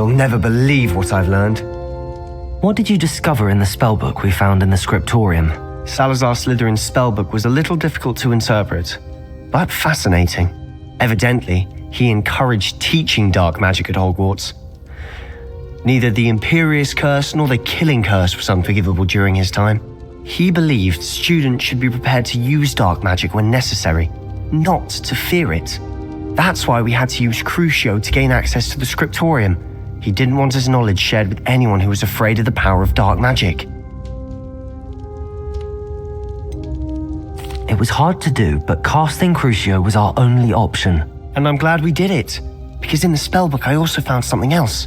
You'll never believe what I've learned. What did you discover in the spellbook we found in the scriptorium? Salazar Slytherin's spellbook was a little difficult to interpret, but fascinating. Evidently, he encouraged teaching dark magic at Hogwarts. Neither the Imperious Curse nor the Killing Curse was unforgivable during his time. He believed students should be prepared to use dark magic when necessary, not to fear it. That's why we had to use Crucio to gain access to the scriptorium. He didn't want his knowledge shared with anyone who was afraid of the power of dark magic. It was hard to do, but casting Crucio was our only option. And I'm glad we did it, because in the spellbook I also found something else.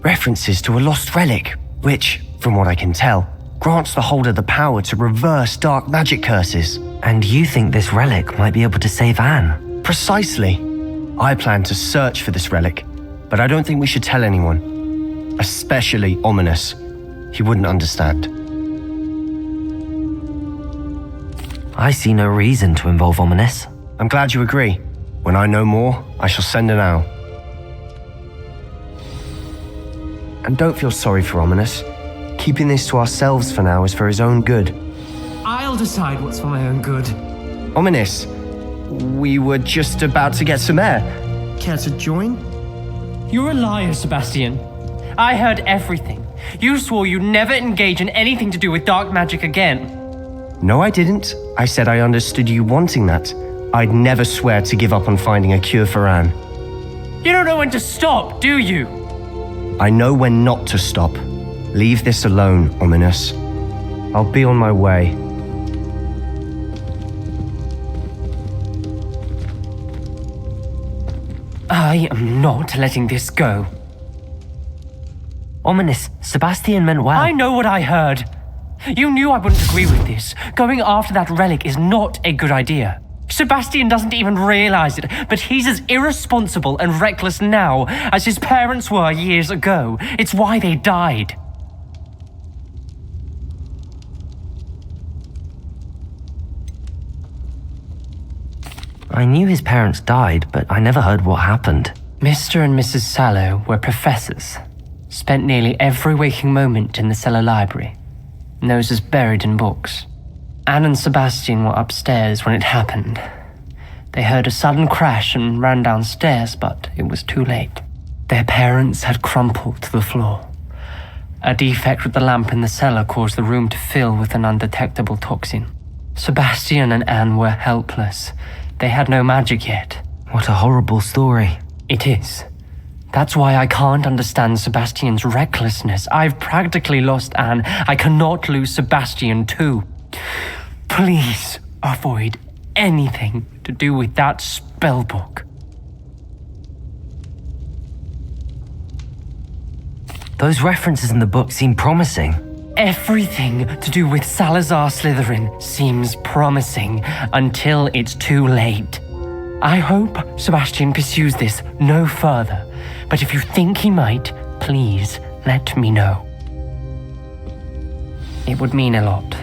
References to a lost relic, which, from what I can tell, grants the holder the power to reverse dark magic curses. And you think this relic might be able to save Anne? Precisely. I plan to search for this relic, but I don't think we should tell anyone. Especially Ominous. He wouldn't understand. I see no reason to involve Ominous. I'm glad you agree. When I know more, I shall send an owl. And don't feel sorry for Ominous. Keeping this to ourselves for now is for his own good. I'll decide what's for my own good. Ominous, we were just about to get some air. Care to join? You're a liar, Sebastian. I heard everything. You swore you'd never engage in anything to do with dark magic again. No, I didn't. I said I understood you wanting that. I'd never swear to give up on finding a cure for Anne. You don't know when to stop, do you? I know when not to stop. Leave this alone, Ominous. I'll be on my way. I am not letting this go. Ominous, Sebastian meant well. I know what I heard. You knew I wouldn't agree with this. Going after that relic is not a good idea. Sebastian doesn't even realize it, but he's as irresponsible and reckless now as his parents were years ago. It's why they died. I knew his parents died, but I never heard what happened. Mr. and Mrs. Sallow were professors. Spent nearly every waking moment in the cellar library. Noses buried in books. Anne and Sebastian were upstairs when it happened. They heard a sudden crash and ran downstairs, but it was too late. Their parents had crumpled to the floor. A defect with the lamp in the cellar caused the room to fill with an undetectable toxin. Sebastian and Anne were helpless. They had no magic yet. What a horrible story. It is. That's why I can't understand Sebastian's recklessness. I've practically lost Anne. I cannot lose Sebastian too. Please avoid anything to do with that spellbook. Those references in the book seem promising. Everything to do with Salazar Slytherin seems promising until it's too late. I hope Sebastian pursues this no further, but if you think he might, please let me know. It would mean a lot.